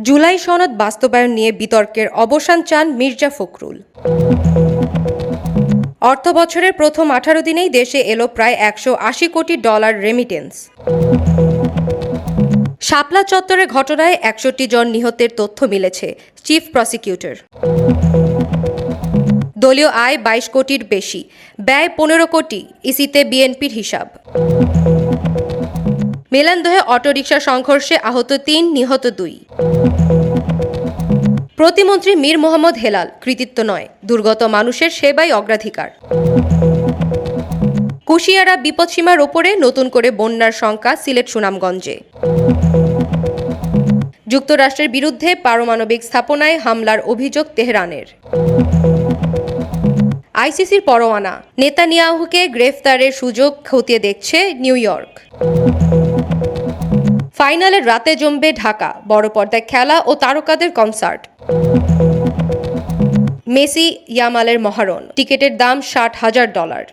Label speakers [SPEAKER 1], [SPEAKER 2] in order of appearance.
[SPEAKER 1] জুলাই সনদ বাস্তবায়ন নিয়ে বিতর্কের অবসান চান মির্জা ফখরুল। অর্থবছরের প্রথম 18 দিনেই দেশে এলো প্রায় $180 কোটি রেমিটেন্স। শাপলা চত্বরের ঘটনায় 61 জন নিহতের তথ্য মিলেছে চিফ প্রসিকিউটর। দলীয় আয় 22 কোটির বেশি, ব্যয় 15 কোটি, ইসিতে বিএনপির হিসাব। মেলান্দহে অটোরিকশা সংঘর্ষে আহত 3, নিহত 2। প্রতিমন্ত্রী মীর মোহাম্মদ হেলাল, কৃতিত্ব নয়, দুর্গত মানুষের সেবাই অগ্রাধিকার। কুশিয়ারা বিপদসীমার ওপরে নতুন করে বন্যার শঙ্কা সিলেট সুনামগঞ্জে। যুক্তরাষ্ট্রের বিরুদ্ধে পারমাণবিক স্থাপনায় হামলার অভিযোগ তেহরানের। আইসিসির পরোয়ানা, নেতানিয়াহুকে গ্রেফতারের সুযোগ খতিয়ে দেখছে নিউ ইয়র্ক। ফাইনালের রাতে জমবে ঢাকা, বড় পর্দায় খেলা ও তারকাদের কনসার্ট। মেসি ইয়ামালের মহারণ, টিকিটের দাম $60,000।